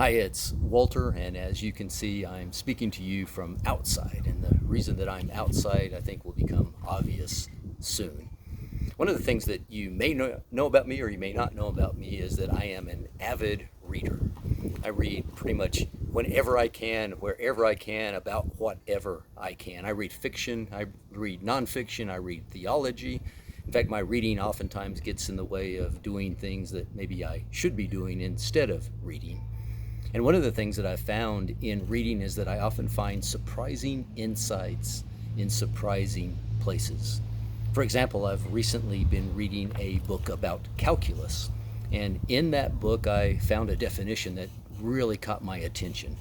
Hi, it's Walter, and as you can see, I'm speaking to you from outside. And the reason that I'm outside, I think, will become obvious soon. One of the things that you may know about me or you may not know about me is that I am an avid reader. I read pretty much whenever I can, wherever I can, about whatever I can. I read fiction, I read nonfiction, I read theology. In fact, my reading oftentimes gets in the way of doing things that maybe I should be doing instead of reading. And one of the things that I found in reading is that I often find surprising insights in surprising places. For example, I've recently been reading a book about calculus. And in that book, I found a definition that really caught my attention.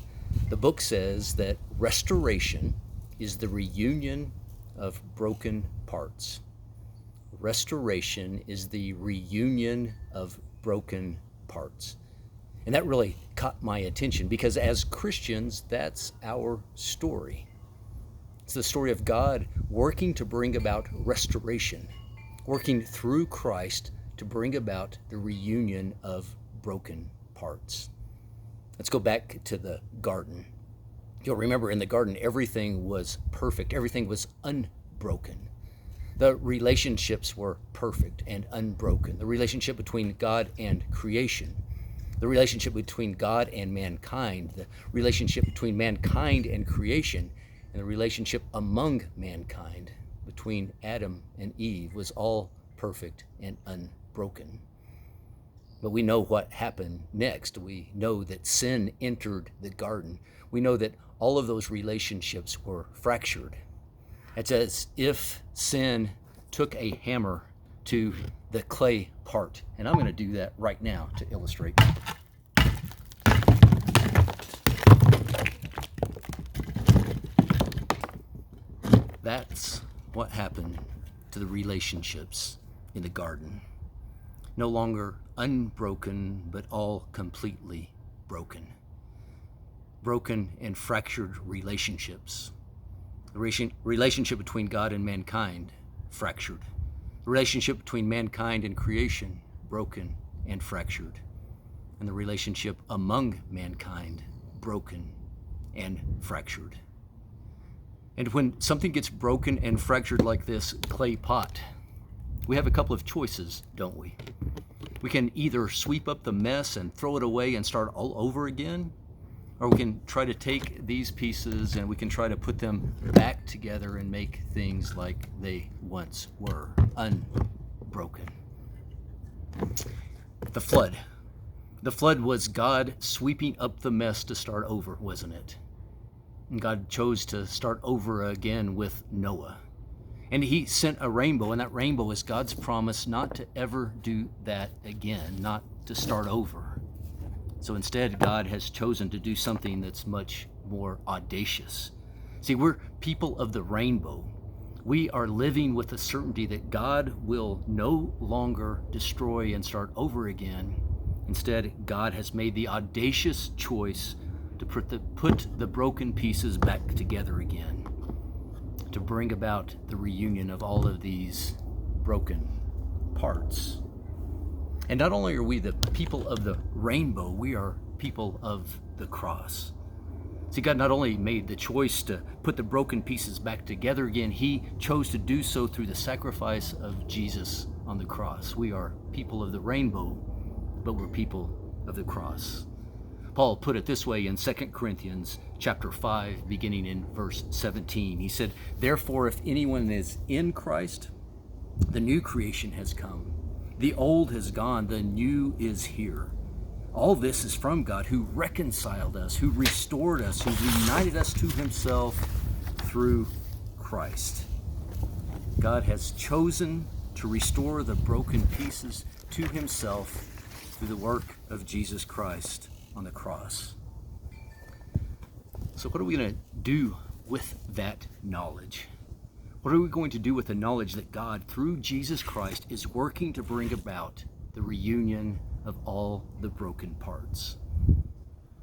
The book says that restoration is the reunion of broken parts. Restoration is the reunion of broken parts. And that really caught my attention because as Christians, that's our story. It's the story of God working to bring about restoration, working through Christ to bring about the reunion of broken parts. Let's go back to the garden. You'll remember in the garden, everything was perfect, everything was unbroken. The relationships were perfect and unbroken. The relationship between God and creation, the relationship between God and mankind, the relationship between mankind and creation, and the relationship among mankind between Adam and Eve was all perfect and unbroken. But we know what happened next. We know that sin entered the garden. We know that all of those relationships were fractured. It's as if sin took a hammer to the clay part. And I'm going to do that right now to illustrate. That's what happened to the relationships in the garden. No longer unbroken, but all completely broken. Broken and fractured relationships. The relationship between God and mankind, fractured. The relationship between mankind and creation, broken and fractured. And the relationship among mankind, broken and fractured. And when something gets broken and fractured like this clay pot, we have a couple of choices, don't we? We can either sweep up the mess and throw it away and start all over again, or we can try to take these pieces and we can try to put them back together and make things like they once were, unbroken. The flood. The flood was God sweeping up the mess to start over, wasn't it? And God chose to start over again with Noah. And he sent a rainbow, and that rainbow is God's promise not to ever do that again, not to start over. So instead, God has chosen to do something that's much more audacious. See, we're people of the rainbow. We are living with the certainty that God will no longer destroy and start over again. Instead, God has made the audacious choice to put the broken pieces back together again, to bring about the reunion of all of these broken parts. And not only are we the people of the rainbow, we are people of the cross. See, God not only made the choice to put the broken pieces back together again, he chose to do so through the sacrifice of Jesus on the cross. We are people of the rainbow, but we're people of the cross. Paul put it this way in 2 Corinthians chapter 5, beginning in verse 17. He said, "Therefore, if anyone is in Christ, the new creation has come. The old has gone, the new is here. All this is from God, who reconciled us, who restored us, who united us to himself through Christ." God has chosen to restore the broken pieces to himself through the work of Jesus Christ on the cross. So what are we going to do with that knowledge? What are we going to do with the knowledge that God, through Jesus Christ, is working to bring about the reunion of all the broken parts?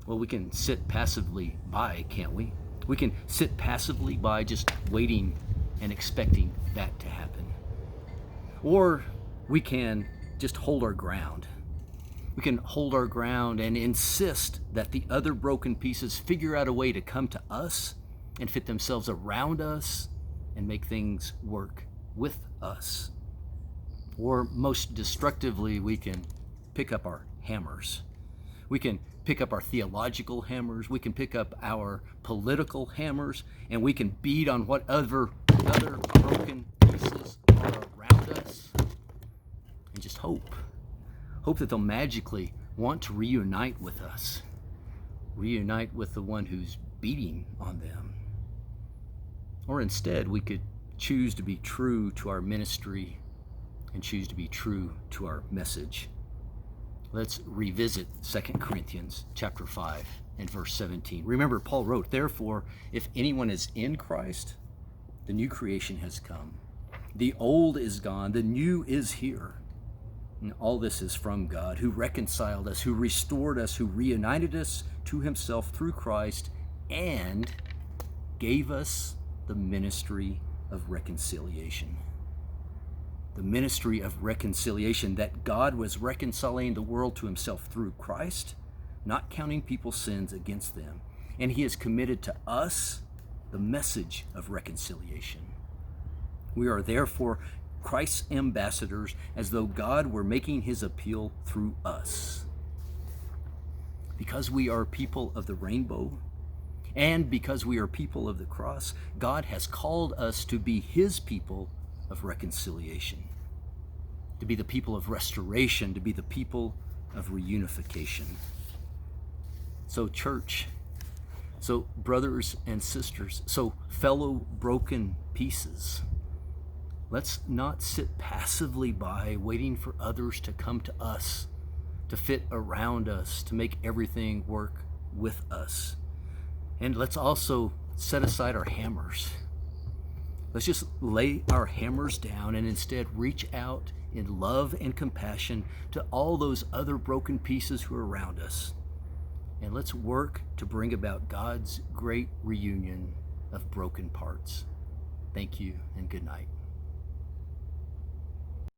Well, we can sit passively by, can't we? We can sit passively by just waiting and expecting that to happen. Or we can just hold our ground. We can hold our ground and insist that the other broken pieces figure out a way to come to us and fit themselves around us and make things work with us. Or most destructively, we can pick up our hammers. We can pick up our theological hammers. We can pick up our political hammers, and we can beat on what other broken pieces are around us and just hope that they'll magically want to reunite with us, reunite with the one who's beating on them. Or instead, we could choose to be true to our ministry and choose to be true to our message. Let's revisit 2 Corinthians chapter 5 and verse 17. Remember, Paul wrote, "Therefore, if anyone is in Christ, the new creation has come. The old is gone, the new is here." And all this is from God, who reconciled us, who restored us, who reunited us to himself through Christ, and gave us the ministry of reconciliation. The ministry of reconciliation, that God was reconciling the world to himself through Christ, not counting people's sins against them. And he has committed to us the message of reconciliation. We are therefore Christ's ambassadors, as though God were making his appeal through us. Because we are people of the rainbow, and because we are people of the cross, God has called us to be his people of reconciliation, to be the people of restoration, to be the people of reunification. So church, so brothers and sisters, so fellow broken pieces, let's not sit passively by waiting for others to come to us, to fit around us, to make everything work with us. And let's also set aside our hammers. Let's just lay our hammers down and instead reach out in love and compassion to all those other broken pieces who are around us. And let's work to bring about God's great reunion of broken parts. Thank you and good night.